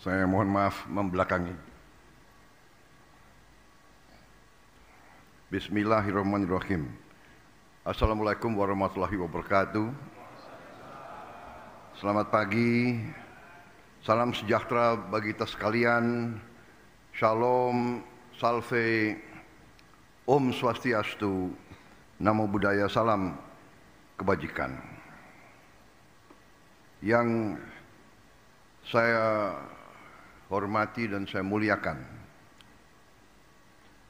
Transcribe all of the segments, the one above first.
Saya mohon maaf membelakangi. Bismillahirrahmanirrahim. Assalamualaikum warahmatullahi wabarakatuh. Selamat pagi. Salam sejahtera bagi kita sekalian. Shalom, salve, Om Swastiastu, Namo Buddhaya, salam kebajikan. Yang saya hormati dan saya muliakan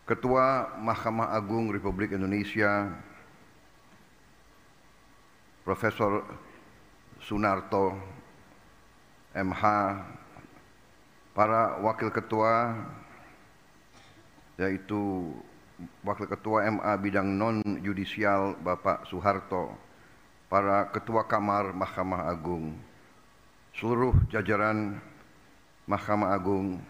Ketua Mahkamah Agung Republik Indonesia Profesor Sunarto MH, para wakil ketua yaitu Wakil Ketua MA bidang non-yudisial Bapak Soeharto, para Ketua Kamar Mahkamah Agung, seluruh jajaran Mahkamah Agung,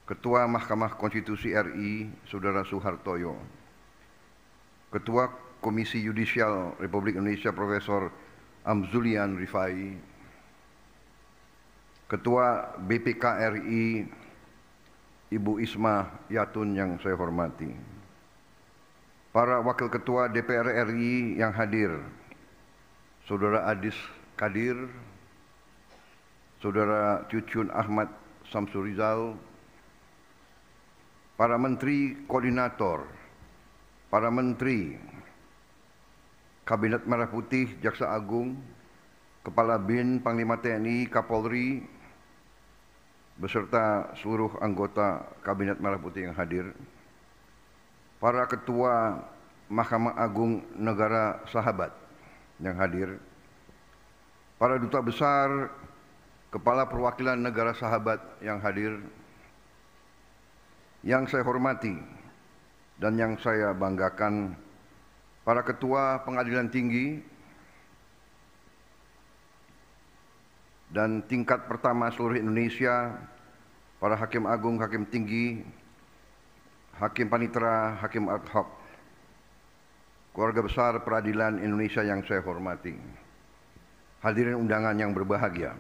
Ketua Mahkamah Konstitusi RI Saudara Soehartoyo, Ketua Komisi Yudisial Republik Indonesia Profesor Amzulian Rifai, Ketua BPK RI Ibu Isma Yatun yang saya hormati, para Wakil Ketua DPR RI yang hadir, Saudara Adis Kadir, Saudara Cucun Ahmad Samsurizal, para Menteri Koordinator, para Menteri Kabinet Merah Putih, Jaksa Agung, Kepala BIN, Panglima TNI, Kapolri, beserta seluruh anggota Kabinet Merah Putih yang hadir, para Ketua Mahkamah Agung Negara Sahabat yang hadir, para Duta Besar, Kepala Perwakilan Negara Sahabat yang hadir, yang saya hormati dan yang saya banggakan, para Ketua Pengadilan Tinggi dan tingkat pertama seluruh Indonesia, para Hakim Agung, Hakim Tinggi, Hakim Panitera, Hakim ad hoc, keluarga besar peradilan Indonesia yang saya hormati, hadirin undangan yang berbahagia.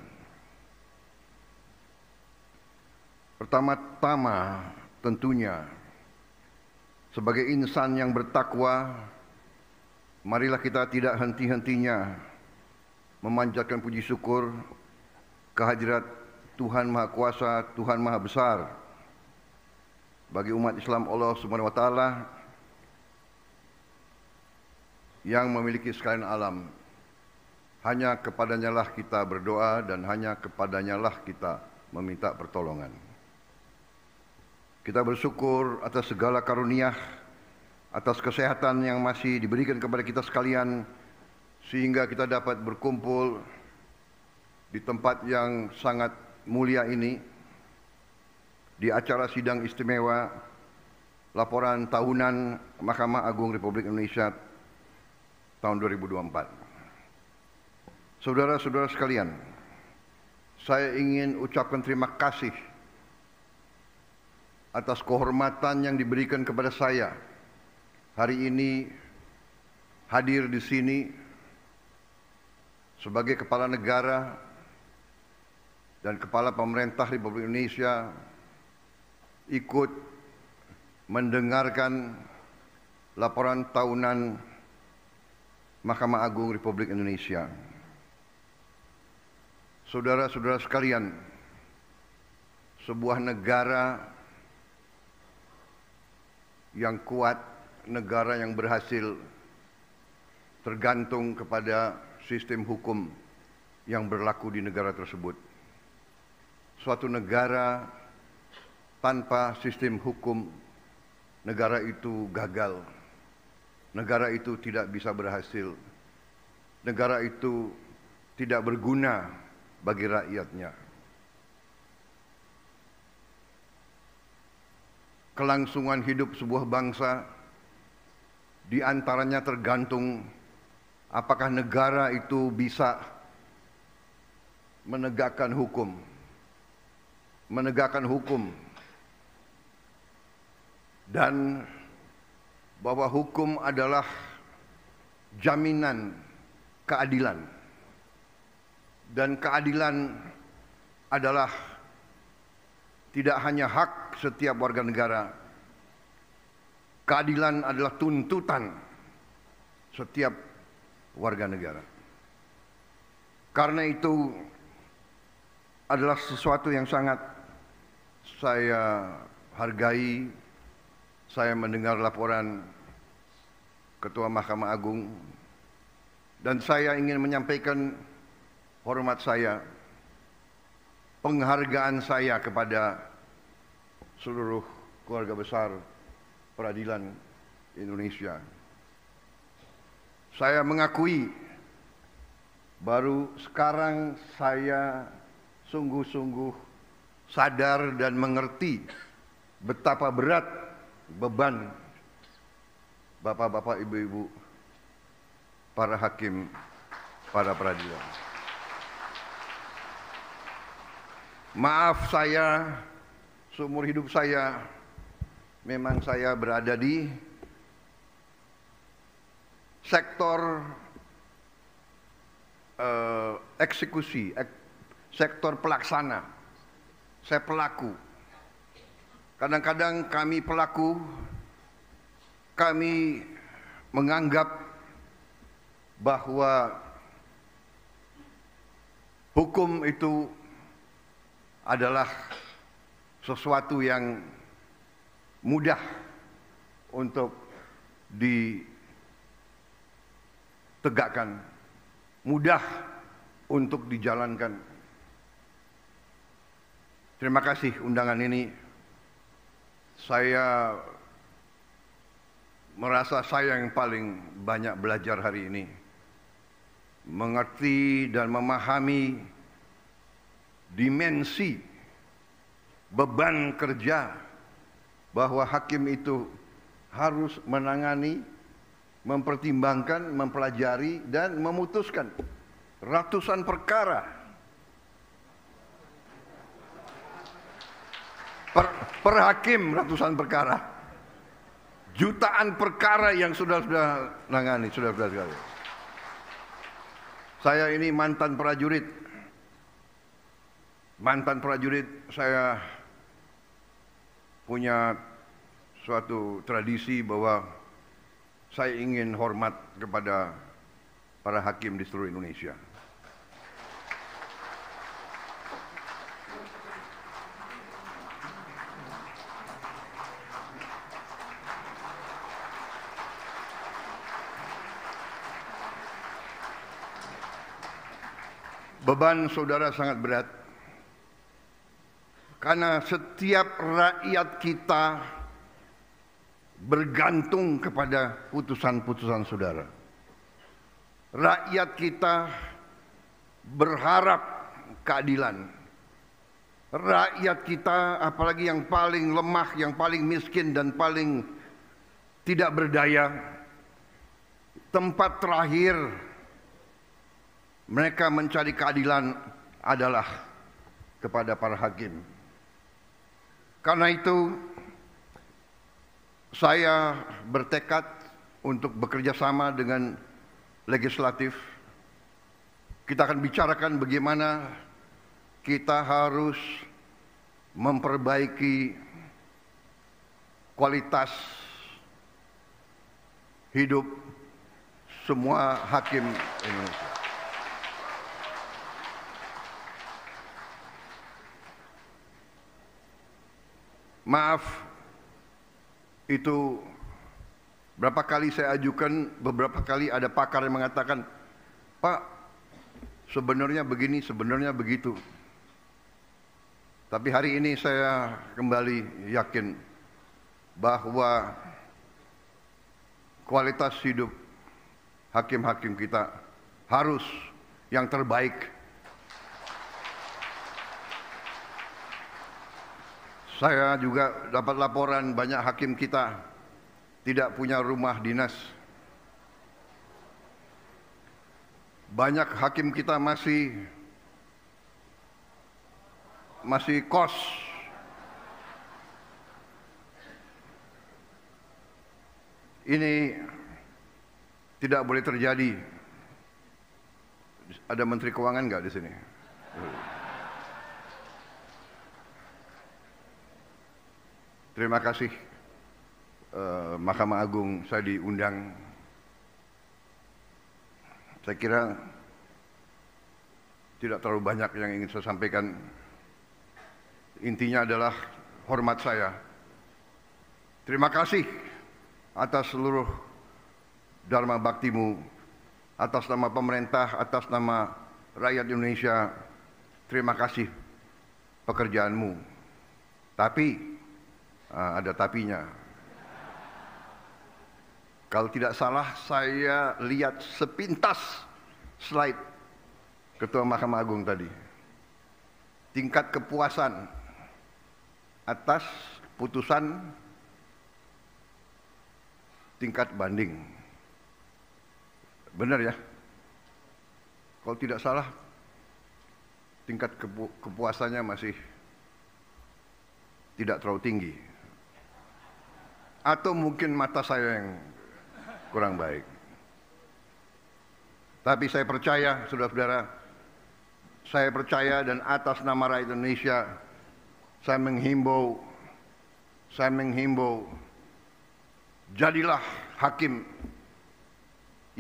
Pertama-tama tentunya sebagai insan yang bertakwa, marilah kita tidak henti-hentinya memanjatkan puji syukur kehadirat Tuhan Maha Kuasa, Tuhan Maha Besar bagi umat Islam Allah Subhanahu wa taala yang memiliki sekalian alam. Hanya kepadanya lah kita berdoa dan hanya kepadanya lah kita meminta pertolongan. Kita bersyukur atas segala karunia, atas kesehatan yang masih diberikan kepada kita sekalian, sehingga kita dapat berkumpul di tempat yang sangat mulia ini, di acara sidang istimewa laporan tahunan Mahkamah Agung Republik Indonesia tahun 2024. Saudara-saudara sekalian, saya ingin ucapkan terima kasih atas kehormatan yang diberikan kepada saya hari ini hadir di sini sebagai kepala negara dan kepala pemerintah Republik Indonesia, ikut mendengarkan laporan tahunan Mahkamah Agung Republik Indonesia. Saudara-saudara sekalian, sebuah negara yang kuat, negara yang berhasil, tergantung kepada sistem hukum yang berlaku di negara tersebut. Suatu negara tanpa sistem hukum, negara itu gagal. Negara itu tidak bisa berhasil. Negara itu tidak berguna bagi rakyatnya. Kelangsungan hidup sebuah bangsa di antaranya tergantung apakah negara itu bisa menegakkan hukum. Dan bahwa hukum adalah jaminan keadilan. Dan keadilan adalah tidak hanya hak setiap warga negara. Keadilan adalah tuntutan setiap warga negara. Karena itu adalah sesuatu yang sangat saya hargai. Saya mendengar laporan Ketua Mahkamah Agung dan saya ingin menyampaikan hormat saya, penghargaan saya kepada seluruh keluarga besar peradilan Indonesia. Saya mengakui baru sekarang saya sungguh-sungguh sadar dan mengerti betapa berat beban bapak-bapak, ibu-ibu, para hakim, para peradilan. Maaf saya, seumur hidup saya, memang saya berada di sektor eksekusi, sektor pelaksana. Saya pelaku. Kadang-kadang kami pelaku, kami menganggap bahwa hukum itu adalah sesuatu yang mudah untuk ditegakkan, mudah untuk dijalankan. Terima kasih undangan ini. Saya merasa saya yang paling banyak belajar hari ini. Mengerti dan memahami dimensi beban kerja bahwa hakim itu harus menangani, mempertimbangkan, mempelajari dan memutuskan ratusan perkara. Per hakim ratusan perkara, jutaan perkara yang sudah nangani, sudah sekali. Saya ini mantan prajurit, saya punya suatu tradisi bahwa saya ingin hormat kepada para hakim di seluruh Indonesia. Beban saudara sangat berat karena setiap rakyat kita bergantung kepada putusan-putusan saudara. Rakyat kita berharap keadilan. Rakyat kita, apalagi yang paling lemah, yang paling miskin dan paling tidak berdaya, tempat terakhir mereka mencari keadilan adalah kepada para hakim. Karena itu saya bertekad untuk bekerja sama dengan legislatif. Kita akan bicarakan bagaimana kita harus memperbaiki kualitas hidup semua hakim Indonesia. Maaf, itu berapa kali saya ajukan, beberapa kali ada pakar yang mengatakan, Pak, sebenarnya begini, sebenarnya begitu. Tapi hari ini saya kembali yakin bahwa kualitas hidup hakim-hakim kita harus yang terbaik. Saya juga dapat laporan banyak hakim kita tidak punya rumah dinas. Banyak hakim kita masih kos. Ini tidak boleh terjadi. Ada Menteri Keuangan nggak di sini? Terima kasih Mahkamah Agung saya diundang. Saya kira tidak terlalu banyak yang ingin saya sampaikan. Intinya adalah hormat saya. Terima kasih atas seluruh dharma baktimu, atas nama pemerintah, atas nama rakyat Indonesia. Terima kasih pekerjaanmu. Tapi ada tapinya. Kalau tidak salah saya lihat sepintas slide Ketua Mahkamah Agung tadi. Tingkat kepuasan atas putusan tingkat banding. Benar ya? Kalau tidak salah tingkat kepuasannya masih tidak terlalu tinggi. Atau mungkin mata saya yang kurang baik. Tapi saya percaya, saudara-saudara, saya percaya dan atas nama rakyat Indonesia, saya menghimbau, jadilah hakim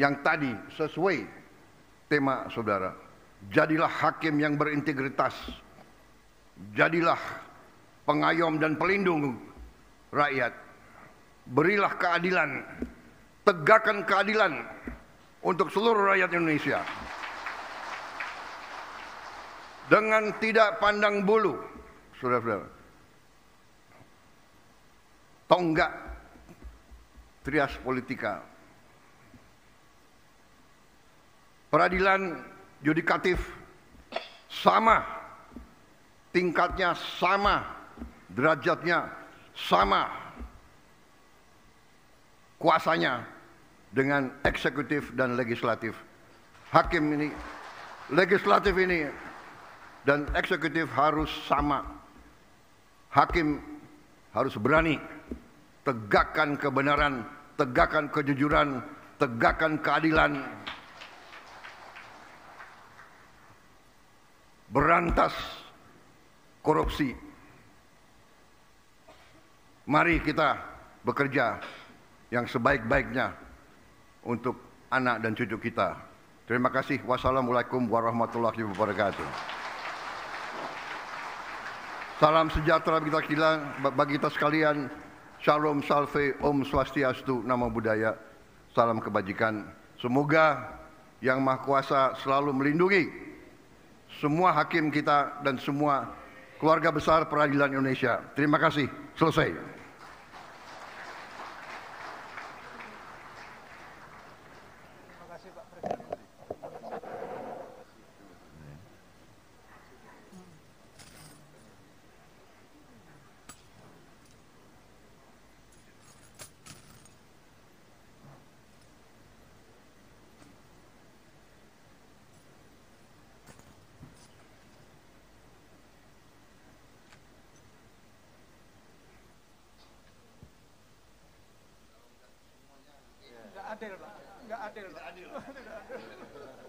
yang tadi sesuai tema saudara. Jadilah hakim yang berintegritas. Jadilah pengayom dan pelindung rakyat. Berilah keadilan. Tegakkan keadilan untuk seluruh rakyat Indonesia. Dengan tidak pandang bulu, saudara-saudara. Tonggak trias politika. Peradilan yudikatif sama, tingkatnya sama, derajatnya sama, kuasanya dengan eksekutif dan legislatif. Hakim ini, legislatif ini dan eksekutif harus sama. Hakim harus berani tegakkan kebenaran, tegakkan kejujuran, tegakkan keadilan. Berantas korupsi. Mari kita bekerja yang sebaik-baiknya untuk anak dan cucu kita. Terima kasih. Wassalamualaikum warahmatullahi wabarakatuh. Salam sejahtera bagi kita sekalian. Shalom, salve, om swastiastu, namo buddhaya. Salam kebajikan. Semoga Yang Maha Kuasa selalu melindungi semua hakim kita dan semua keluarga besar peradilan Indonesia. Terima kasih. Selesai. Adil, Pak. Nggak adil, Pak. Tidak adil.